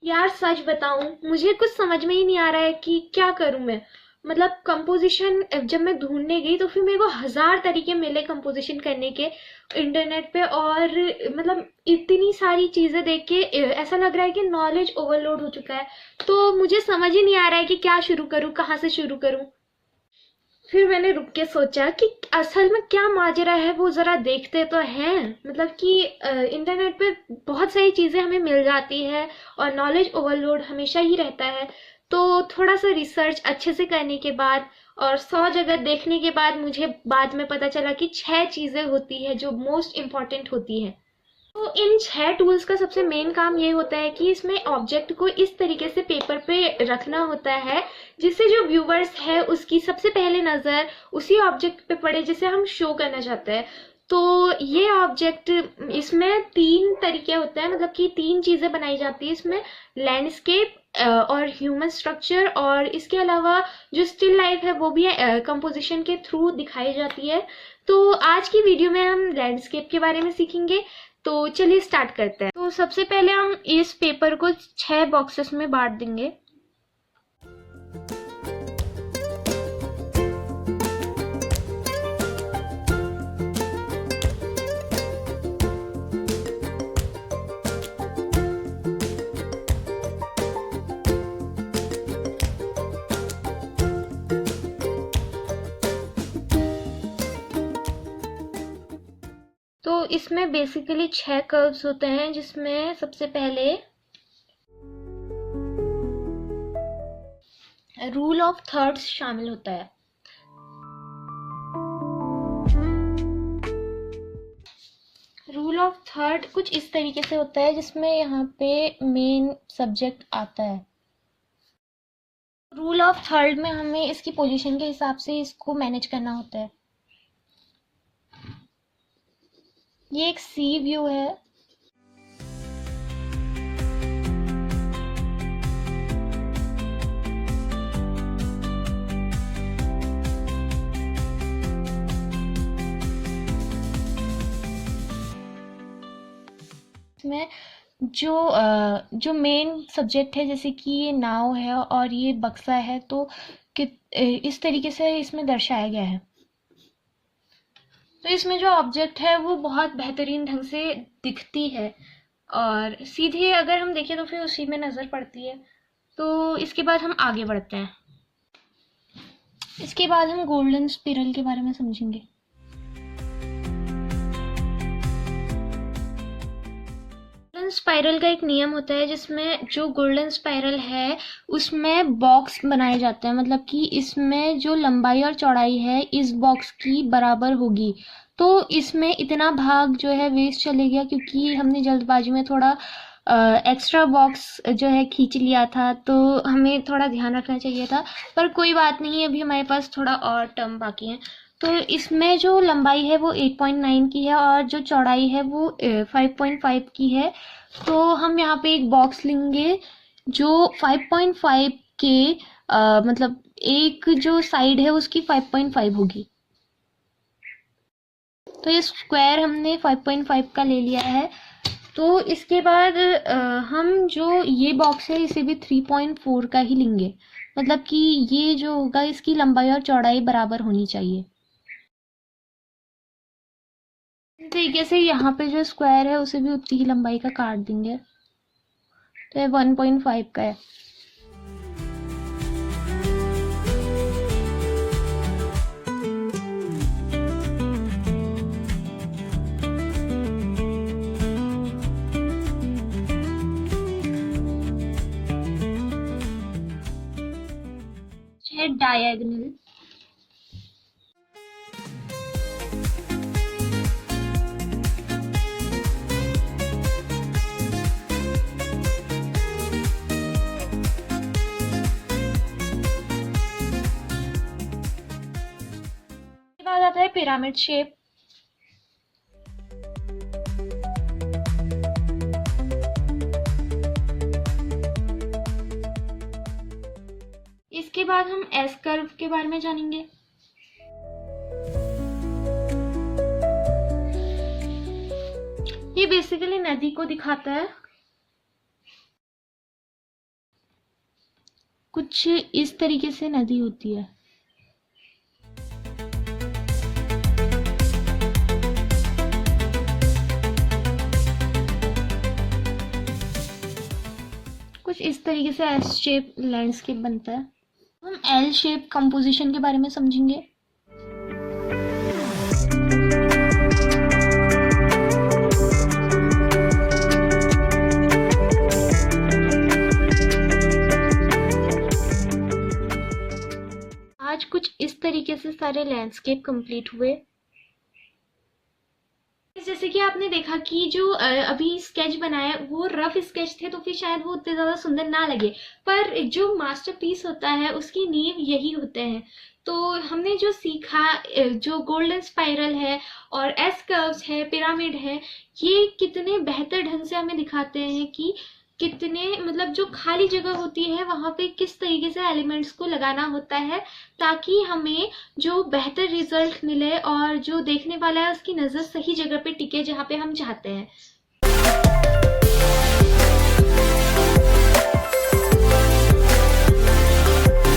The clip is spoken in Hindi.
यार सच बताऊं, मुझे कुछ समझ में ही नहीं आ रहा है कि क्या करूं मैं। मतलब कंपोजिशन जब मैं ढूंढने गई तो फिर मेरे को हजार तरीके मिले कंपोजिशन करने के इंटरनेट पे। और मतलब इतनी सारी चीजें देख के ऐसा लग रहा है कि नॉलेज ओवरलोड हो चुका है। तो मुझे समझ ही नहीं आ रहा है कि क्या शुरू करूं, कहाँ से शुरू करूं। फिर मैंने रुक के सोचा कि असल में क्या माजरा है वो जरा देखते तो हैं। मतलब कि इंटरनेट पे बहुत सारी चीजें हमें मिल जाती है और नॉलेज ओवरलोड हमेशा ही रहता है। तो थोड़ा सा रिसर्च अच्छे से करने के बाद और 100 जगह देखने के बाद मुझे बाद में पता चला कि 6 चीजें होती है जो मोस्ट इम्पॉर्टेंट होती है। तो इन 6 टूल्स का सबसे मेन काम ये होता है कि इसमें ऑब्जेक्ट को इस तरीके से पेपर पे रखना होता है जिससे जो व्यूवर्स है उसकी सबसे पहले नजर उसी ऑब्जेक्ट पे पड़े जिसे हम शो करना चाहते हैं। तो ये ऑब्जेक्ट, इसमें 3 तरीके होते हैं, मतलब कि 3 चीजें बनाई जाती है इसमें। लैंडस्केप और ह्यूमन स्ट्रक्चर, और इसके अलावा जो स्टिल लाइफ है वो भी कंपोजिशन के थ्रू दिखाई जाती है। तो आज की वीडियो में हम लैंडस्केप के बारे में सीखेंगे। तो चलिए स्टार्ट करते हैं। तो सबसे पहले हम इस पेपर को 6 बॉक्सेस में बांट देंगे। तो इसमें बेसिकली 6 कर्व्स होते हैं जिसमें सबसे पहले रूल ऑफ थर्ड्स शामिल होता है। रूल ऑफ थर्ड कुछ इस तरीके से होता है जिसमें यहाँ पे मेन सब्जेक्ट आता है। रूल ऑफ थर्ड में हमें इसकी पोजीशन के हिसाब से इसको मैनेज करना होता है। ये एक सी व्यू है। इसमें जो मेन सब्जेक्ट है, जैसे कि ये नाव है और ये बक्सा है, तो इस तरीके से इसमें दर्शाया गया है। तो इसमें जो ऑब्जेक्ट है वो बहुत बेहतरीन ढंग से दिखती है और सीधे अगर हम देखें तो फिर उसी में नज़र पड़ती है। तो इसके बाद हम आगे बढ़ते हैं। इसके बाद हम गोल्डन स्पिरल के बारे में समझेंगे। गोल्डन स्पाइरल का एक नियम होता है जिसमें जो गोल्डन स्पाइरल है उसमें बॉक्स बनाए जाते हैं। मतलब कि इसमें जो लंबाई और चौड़ाई है इस बॉक्स की बराबर होगी। तो इसमें इतना भाग जो है वेस्ट चले गया क्योंकि हमने जल्दबाजी में थोड़ा एक्स्ट्रा बॉक्स जो है खींच लिया था। तो हमें थोड़ा ध्यान रखना चाहिए था, पर कोई बात नहीं, अभी हमारे पास थोड़ा और टर्म बाकी है। तो इसमें जो लंबाई है वो 8.9 की है और जो चौड़ाई है वो 5.5 की है। तो हम यहाँ पे एक बॉक्स लेंगे जो 5.5 के मतलब एक जो साइड है उसकी 5.5 होगी। तो ये स्क्वायर हमने 5.5 का ले लिया है। तो इसके बाद हम जो ये बॉक्स है इसे भी 3.4 का ही लेंगे। मतलब कि ये जो होगा इसकी लंबाई और चौड़ाई बराबर होनी चाहिए। इस तरीके से यहाँ पे जो स्क्वायर है उसे भी उतनी ही लंबाई का काट देंगे। तो ये 1.5 का है। डायगोनल। बाद आता है पिरामिड शेप। इसके बाद हम एस कर्व के बारे में जानेंगे। ये बेसिकली नदी को दिखाता है। कुछ इस तरीके से नदी होती है। कुछ इस तरीके से एस शेप लैंडस्केप बनता है। हम एल शेप कंपोजिशन के बारे में समझेंगे। आज कुछ इस तरीके से सारे लैंडस्केप कंप्लीट हुए। जैसे कि आपने देखा कि जो अभी स्केच बनाया वो रफ स्केच थे, तो फिर शायद वो उतने ज़्यादा सुंदर ना लगे, पर जो मास्टरपीस होता है उसकी नींव यही होते हैं। तो हमने जो सीखा, जो गोल्डन स्पाइरल है और एस कर्व्स है, पिरामिड है, ये कितने बेहतर ढंग से हमें दिखाते हैं कि कितने मतलब जो खाली जगह होती है वहाँ पे किस तरीके से एलिमेंट्स को लगाना होता है ताकि हमें जो बेहतर रिजल्ट मिले और जो देखने वाला है उसकी नज़र सही जगह पे टिके जहाँ पे हम चाहते हैं।